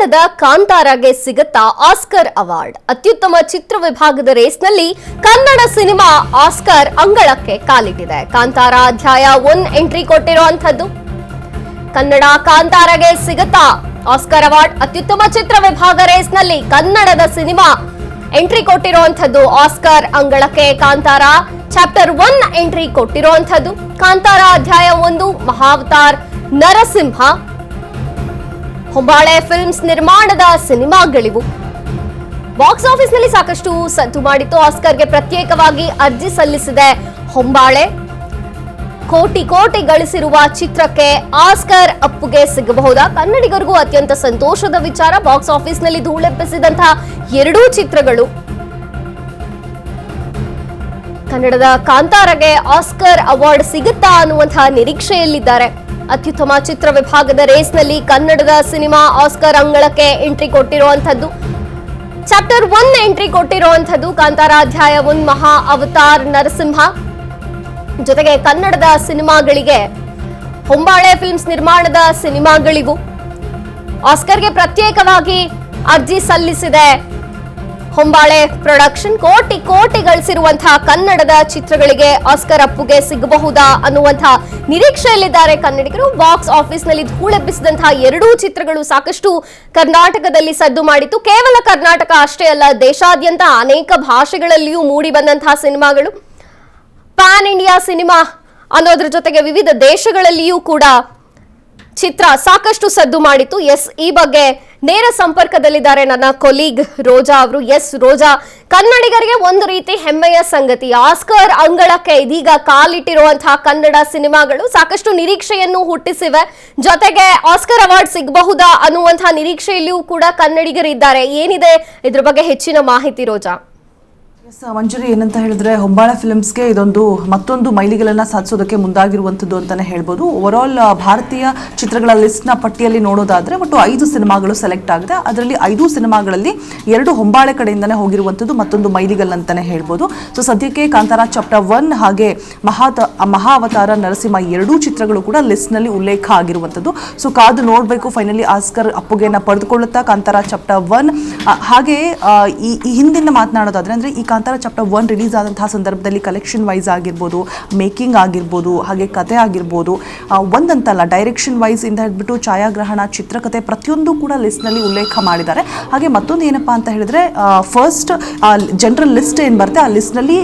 ಕನ್ನಡದ ಕಾಂತಾರಗೆ ಸಿಗುತ್ತಾ Oscar award. ಅತ್ಯುತ್ತಮ ಚಿತ್ರ ವಿಭಾಗದ ರೇಸ್ನಲ್ಲಿ ಕನ್ನಡ ಸಿನಿಮಾ ಆಸ್ಕರ್ ಅಂಗಳಕ್ಕೆ ಕಾಲಿಟ್ಟಿದೆ. ಕಾಂತಾರ ಅಧ್ಯಾಯ 1 ಎಂಟ್ರಿ ಕೊಟ್ಟಿರುವಂತದ್ದು. ಕನ್ನಡ ಕಾಂತಾರಗೆ ಸಿಗುತ್ತಾ ಆಸ್ಕರ್ ಅವಾರ್ಡ್. ಅತ್ಯುತ್ತಮ ಚಿತ್ರ ವಿಭಾಗ ರೇಸ್ನಲ್ಲಿ ಕನ್ನಡದ ಸಿನಿಮಾ ಎಂಟ್ರಿ ಕೊಟ್ಟಿರುವಂತದ್ದು. ಆಸ್ಕರ್ ಅಂಗಳಕ್ಕೆ ಕಾಂತಾರ ಚಾಪ್ಟರ್ 1 ಎಂಟ್ರಿ ಕೊಟ್ಟಿರುವಂತದ್ದು. ಕಾಂತಾರ ಅಧ್ಯಾಯ 1 ಮಹಾವತಾರ್ ನರಸಿಂಹ ಹೊಂಬಾಳೆ ಫಿಲ್ಮ್ಸ್ ನಿರ್ಮಾಣದ ಸಿನಿಮಾಗಳಿವು. ಬಾಕ್ಸ್ ಆಫೀಸ್ ನಲ್ಲಿ ಸಾಕಷ್ಟು ಸದ್ದು ಮಾಡಿತ್ತು. ಆಸ್ಕರ್ಗೆ ಪ್ರತ್ಯೇಕವಾಗಿ ಅರ್ಜಿ ಸಲ್ಲಿಸಿದೆ ಹೊಂಬಾಳೆ. ಕೋಟಿ ಕೋಟಿ ಗಳಿಸಿರುವ ಚಿತ್ರಕ್ಕೆ ಆಸ್ಕರ್ ಅಪ್ಪುಗೆ ಸಿಗಬಹುದಾ? ಕನ್ನಡಿಗರಿಗೂ ಅತ್ಯಂತ ಸಂತೋಷದ ವಿಚಾರ. ಬಾಕ್ಸ್ ಆಫೀಸ್ ನಲ್ಲಿ ಧೂಳೆಬ್ಬಿಸಿದಂತಹ ಎರಡೂ ಚಿತ್ರಗಳು ಕನ್ನಡದ ಕಾಂತಾರಗೆ ಆಸ್ಕರ್ ಅವಾರ್ಡ್ ಸಿಗುತ್ತಾ ಅನ್ನುವಂತಹ ನಿರೀಕ್ಷೆಯಲ್ಲಿದ್ದಾರೆ. ಅತ್ಯುತ್ತಮ ಚಿತ್ರ ವಿಭಾಗದ ರೇಸ್ನಲ್ಲಿ ಕನ್ನಡದ ಸಿನಿಮಾ ಆಸ್ಕರ್ ಅಂಗಳಕ್ಕೆ ಎಂಟ್ರಿ ಕೊಟ್ಟಿರುವಂತದ್ದು. ಚಾಪ್ಟರ್ 1 ಎಂಟ್ರಿ ಕೊಟ್ಟಿರುವಂತದ್ದು. ಕಾಂತಾರ ಅಧ್ಯಾಯ 1 ಮಹಾ ಅವತಾರ್ ನರಸಿಂಹ ಜೊತೆಗೆ ಕನ್ನಡದ ಸಿನಿಮಾಗಳಿಗೆ ಹೊಂಬಾಳೆ ಫಿಲ್ಮ್ಸ್ ನಿರ್ಮಾಣದ ಸಿನಿಮಾಗಳಿವು. ಆಸ್ಕರ್ಗೆ ಪ್ರತ್ಯೇಕವಾಗಿ ಅರ್ಜಿ ಸಲ್ಲಿಸಿದೆ ಹೊಂಬಾಳೆ ಪ್ರೊಡಕ್ಷನ್. ಕೋಟಿ ಕೋಟಿ ಗಳಿಸಿರುವಂತಹ ಕನ್ನಡದ ಚಿತ್ರಗಳಿಗೆ ಆಸ್ಕರ್ ಅಪ್ಪುಗೆ ಸಿಗಬಹುದಾ ಅನ್ನುವಂತಹ ನಿರೀಕ್ಷೆಯಲ್ಲಿದ್ದಾರೆ ಕನ್ನಡಿಗರು. ಬಾಕ್ಸ್ ಆಫೀಸ್ ನಲ್ಲಿ ಧೂಳೆಬ್ಬಿಸಿದಂತಹ ಎರಡೂ ಚಿತ್ರಗಳು ಸಾಕಷ್ಟು ಕರ್ನಾಟಕದಲ್ಲಿ ಸದ್ದು ಮಾಡಿತ್ತು. ಕೇವಲ ಕರ್ನಾಟಕ ಅಷ್ಟೇ ಅಲ್ಲ, ದೇಶಾದ್ಯಂತ ಅನೇಕ ಭಾಷೆಗಳಲ್ಲಿಯೂ ಮೂಡಿ ಬಂದಂತಹ ಸಿನಿಮಾಗಳು. ಪ್ಯಾನ್ ಇಂಡಿಯಾ ಸಿನಿಮಾ ಅನ್ನೋದ್ರ ಜೊತೆಗೆ ವಿವಿಧ ದೇಶಗಳಲ್ಲಿಯೂ ಕೂಡ ಚಿತ್ರ ಸಾಕಷ್ಟು ಸದ್ದು ಮಾಡಿತ್ತು. ಈ ಬಗ್ಗೆ ನೇರ ಸಂಪರ್ಕದಲ್ಲಿದ್ದಾರೆ ನನ್ನ ಕೊಲೀಗ್ ರೋಜಾ ಅವರು. ರೋಜಾ, ಕನ್ನಡಿಗರಿಗೆ ಒಂದು ರೀತಿ ಹೆಮ್ಮೆಯ ಸಂಗತಿ. ಆಸ್ಕರ್ ಅಂಗಳಕ್ಕೆ ಇದೀಗ ಕಾಲಿಟ್ಟಿರುವಂತಹ ಕನ್ನಡ ಸಿನಿಮಾಗಳು ಸಾಕಷ್ಟು ನಿರೀಕ್ಷೆಯನ್ನು ಹುಟ್ಟಿಸಿವೆ. ಜೊತೆಗೆ ಆಸ್ಕರ್ ಅವಾರ್ಡ್ ಸಿಗಬಹುದಾ ಅನ್ನುವಂತಹ ನಿರೀಕ್ಷೆಯಲ್ಲಿಯೂ ಕೂಡ ಕನ್ನಡಿಗರಿದ್ದಾರೆ. ಏನಿದೆ ಇದ್ರ ಬಗ್ಗೆ ಹೆಚ್ಚಿನ ಮಾಹಿತಿ ರೋಜಾ? ಮಂಜರಿ, ಏನಂತ ಹೇಳಿದ್ರೆ ಹೊಂಬಾಳೆ ಫಿಲ್ಮ್ಸ್ಗೆ ಇದೊಂದು ಮತ್ತೊಂದು ಮೈಲಿಗಲನ್ನ ಸಾಧಿಸೋದಕ್ಕೆ ಮುಂದಾಗಿರುವಂಥದ್ದು ಅಂತಾನೆ ಹೇಳ್ಬೋದು. ಓವರ್ ಆಲ್ ಭಾರತೀಯ ಚಿತ್ರಗಳ ಲಿಸ್ಟ್ನ ಪಟ್ಟಿಯಲ್ಲಿ ನೋಡೋದಾದ್ರೆ ಒಟ್ಟು 5 ಸಿನಿಮಾಗಳು ಸೆಲೆಕ್ಟ್ ಆಗಿದೆ. ಅದರಲ್ಲಿ 5 ಸಿನಿಮಾಗಳಲ್ಲಿ 2 ಹೊಂಬಾಳೆ ಕಡೆಯಿಂದನೇ ಹೋಗಿರುವಂಥದ್ದು ಮತ್ತೊಂದು ಮೈಲಿಗಲ್ ಅಂತಾನೆ ಹೇಳ್ಬೋದು. ಸೊ ಸದ್ಯಕ್ಕೆ ಕಾಂತಾರ ಚಾಪ್ಟರ್ 1 ಹಾಗೆ ಮಹಾ ಅವತಾರ ನರಸಿಂಹ ಎರಡೂ ಚಿತ್ರಗಳು ಕೂಡ ಲಿಸ್ಟ್ನಲ್ಲಿ ಉಲ್ಲೇಖ ಆಗಿರುವಂಥದ್ದು. ಸೊ ಕಾದು ನೋಡಬೇಕು ಫೈನಲಿ ಆಸ್ಕರ್ ಅಪ್ಪುಗೆನ ಪಡೆದುಕೊಳ್ಳುತ್ತಾ ಕಾಂತಾರ ಚಾಪ್ಟರ್ 1. ಹಾಗೆ ಈ ಹಿಂದಿನ ಮಾತನಾಡೋದಾದ್ರೆ ಅಂದ್ರೆ ಈ ಕಾಂತಾರ ಚಾಪ್ಟರ್ 1 ರಿಲೀಸ್ ಆದಂತಹ ಸಂದರ್ಭದಲ್ಲಿ ಕಲೆಕ್ಷನ್ ವೈಸ್ ಆಗಿರ್ಬೋದು, ಮೇಕಿಂಗ್ ಆಗಿರ್ಬೋದು, ಹಾಗೆ ಕತೆ ಆಗಿರ್ಬೋದು, ಒಂದಂತಲ್ಲ ಡೈರೆಕ್ಷನ್ ವೈಸ್ ಇಂದ ಹಿಡಿದ್ಬಿಟ್ಟು ಛಾಯಾಗ್ರಹಣ, ಚಿತ್ರಕಥೆ ಪ್ರತಿಯೊಂದು ಕೂಡ ಲಿಸ್ಟ್ನಲ್ಲಿ ಉಲ್ಲೇಖ ಮಾಡಿದ್ದಾರೆ. ಹಾಗೆ ಮತ್ತೊಂದು ಏನಪ್ಪಾ ಅಂತ ಹೇಳಿದ್ರೆ ಫಸ್ಟ್ ಜನರಲ್ ಲಿಸ್ಟ್ ಏನು ಬರುತ್ತೆ ಆ ಲಿಸ್ಟ್ನಲ್ಲಿ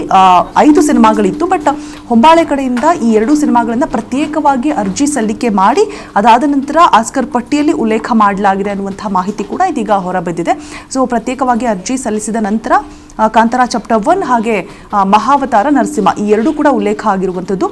5 ಸಿನಿಮಾಗಳಿತ್ತು. ಬಟ್ ಹೊಂಬಾಳೆ ಕಡೆಯಿಂದ ಈ 2 ಸಿನಿಮಾಗಳಿಂದ ಪ್ರತ್ಯೇಕವಾಗಿ ಅರ್ಜಿ ಸಲ್ಲಿಕೆ ಮಾಡಿ ಅದಾದ ನಂತರ ಆಸ್ಕರ್ ಪಟ್ಟಿಯಲ್ಲಿ ಉಲ್ಲೇಖ ಮಾಡಲಾಗಿದೆ ಅನ್ನುವಂತಹ ಮಾಹಿತಿ ಕೂಡ ಇದೀಗ ಹೊರಬಿದ್ದಿದೆ. ಸೊ ಪ್ರತ್ಯೇಕವಾಗಿ ಅರ್ಜಿ ಸಲ್ಲಿಸಿದ ನಂತರ ಕಾಂತಾರ ಚಾಪ್ಟರ್ 1 ಹಾಗೆ ಮಹಾವತಾರ ನರಸಿಂಹ ಈ ಎರಡೂ ಕೂಡ ಉಲ್ಲೇಖ ಆಗಿರುವಂಥದ್ದು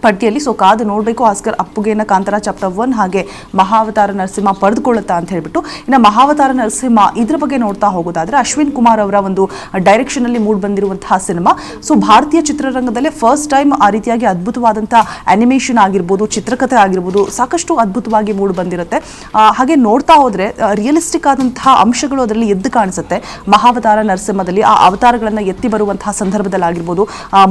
ಪಟ್ಟಿಯಲ್ಲಿ. ಸೊ ಕಾದು ನೋಡಬೇಕು ಆಸ್ಕರ್ ಅಪ್ಪುಗೆನ ಕಾಂತಾರ ಚಾಪ್ಟರ್ 1 ಹಾಗೆ ಮಹಾವತಾರ ನರಸಿಂಹ ಪಡೆದುಕೊಳ್ಳುತ್ತಾ ಅಂತ ಹೇಳ್ಬಿಟ್ಟು. ಇನ್ನು ಮಹಾವತಾರ ನರಸಿಂಹ ಇದ್ರ ಬಗ್ಗೆ ನೋಡ್ತಾ ಹೋಗೋದಾದ್ರೆ ಅಶ್ವಿನ್ ಕುಮಾರ್ ಅವರ ಒಂದು ಡೈರೆಕ್ಷನ್ ಅಲ್ಲಿ ಮೂಡ್ ಬಂದಿರುವಂತಹ ಸಿನಿಮಾ. ಸೊ ಭಾರತೀಯ ಚಿತ್ರರಂಗದಲ್ಲೇ ಫಸ್ಟ್ ಟೈಮ್ ಆ ರೀತಿಯಾಗಿ ಅದ್ಭುತವಾದಂತಹ ಅನಿಮೇಷನ್ ಆಗಿರ್ಬೋದು, ಚಿತ್ರಕಥೆ ಆಗಿರ್ಬೋದು ಸಾಕಷ್ಟು ಅದ್ಭುತವಾಗಿ ಮೂಡ್ ಬಂದಿರುತ್ತೆ. ಹಾಗೆ ನೋಡ್ತಾ ಹೋದ್ರೆ ರಿಯಲಿಸ್ಟಿಕ್ ಆದಂತಹ ಅಂಶಗಳು ಅದರಲ್ಲಿ ಎದ್ದು ಕಾಣಿಸುತ್ತೆ. ಮಹಾವತಾರ ನರಸಿಂಹದಲ್ಲಿ ಆ ಅವತಾರಗಳನ್ನ ಎತ್ತಿ ಬರುವಂತಹ ಸಂದರ್ಭದಲ್ಲಿ ಆಗಿರ್ಬೋದು,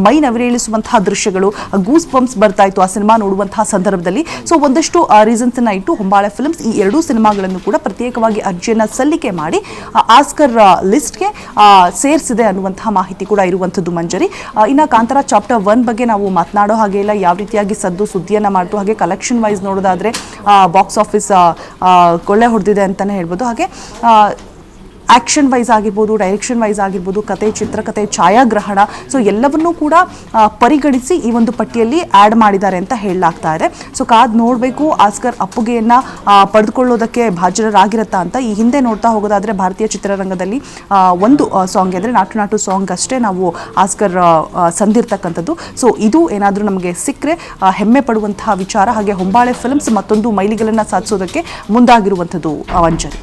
ಮೈ ನವಿರೇಳಿಸುವಂತಹ ದೃಶ್ಯಗಳು, ಗೂಸ್ ಬಂಪ್ಸ್ ಬರ್ತಾ ಇತ್ತು ಆ ಸಿನಿಮಾ ನೋಡುವಂತಹ ಸಂದರ್ಭದಲ್ಲಿ. ಸೊ ಒಂದಷ್ಟು ರೀಸನ್ಸ್ ಅನ್ನ ಇಟ್ಟು ಹೊಂಬಾಳೆ ಫಿಲ್ಮ್ಸ್ ಈ 2 ಸಿನಿಮಾಗಳನ್ನು ಕೂಡ ಪ್ರತ್ಯೇಕವಾಗಿ ಅರ್ಜಿಯನ್ನ ಸಲ್ಲಿಕೆ ಮಾಡಿ ಆಸ್ಕರ್ ಲಿಸ್ಟ್ಗೆ ಸೇರಿಸಿದೆ ಅನ್ನುವಂತಹ ಮಾಹಿತಿ ಕೂಡ ಇರುವಂಥದ್ದು ಮಂಜರಿ. ಇನ್ನು ಕಾಂತಾರ ಚಾಪ್ಟರ್ 1 ಬಗ್ಗೆ ನಾವು ಮಾತನಾಡೋ ಹಾಗೆ ಇಲ್ಲ, ಯಾವ ರೀತಿಯಾಗಿ ಸುದ್ದಿಯನ್ನ ಮಾಡ್ತು. ಹಾಗೆ ಕಲೆಕ್ಷನ್ ವೈಸ್ ನೋಡೋದಾದ್ರೆ ಬಾಕ್ಸ್ ಆಫೀಸ್ ಕೊಳ್ಳೆ ಹೊಡೆದಿದೆ ಅಂತಾನೆ ಹೇಳ್ಬೋದು. ಹಾಗೆ ಆಕ್ಷನ್ ವೈಸ್ ಆಗಿರ್ಬೋದು, ಡೈರೆಕ್ಷನ್ ವೈಸ್ ಆಗಿರ್ಬೋದು, ಕತೆ, ಚಿತ್ರಕಥೆ, ಛಾಯಾಗ್ರಹಣ, ಸೊ ಎಲ್ಲವನ್ನೂ ಕೂಡ ಪರಿಗಣಿಸಿ ಈ ಒಂದು ಪಟ್ಟಿಯಲ್ಲಿ ಆ್ಯಡ್ ಮಾಡಿದ್ದಾರೆ ಅಂತ ಹೇಳಲಾಗ್ತಾ ಇದೆ. ಸೊ ಕಾದ್ ನೋಡಬೇಕು ಆಸ್ಕರ್ ಅಪ್ಪುಗೆಯನ್ನ ಪಡೆದುಕೊಳ್ಳೋದಕ್ಕೆ ಭಾಜನರಾಗಿರುತ್ತಾ ಅಂತ. ಈ ಹಿಂದೆ ನೋಡ್ತಾ ಹೋಗೋದಾದ್ರೆ ಭಾರತೀಯ ಚಿತ್ರರಂಗದಲ್ಲಿ ಒಂದು ಸಾಂಗ್ ಅಂದರೆ ನಾಟು ನಾಟು ಸಾಂಗ್ ಅಷ್ಟೇ ನಾವು ಆಸ್ಕರ್ ಸಂದಿರ್ತಕ್ಕಂಥದ್ದು. ಸೊ ಇದು ಏನಾದರೂ ನಮಗೆ ಸಿಕ್ಕರೆ ಹೆಮ್ಮೆ ಪಡುವಂತಹ ವಿಚಾರ. ಹಾಗೆ ಹೊಂಬಾಳೆ ಫಿಲ್ಮ್ಸ್ ಮತ್ತೊಂದು ಮೈಲಿಗಲನ್ನ ಸಾಧಿಸೋದಕ್ಕೆ ಮುಂದಾಗಿರುವಂಥದ್ದು ಅಂಜಲಿ.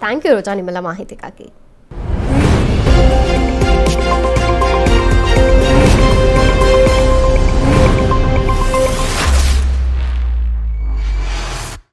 ಥ್ಯಾಂಕ್ ಯು ರೋಜಾ ನಿಮ್ಮೆಲ್ಲ ಮಾಹಿತಿಗಾಗಿ.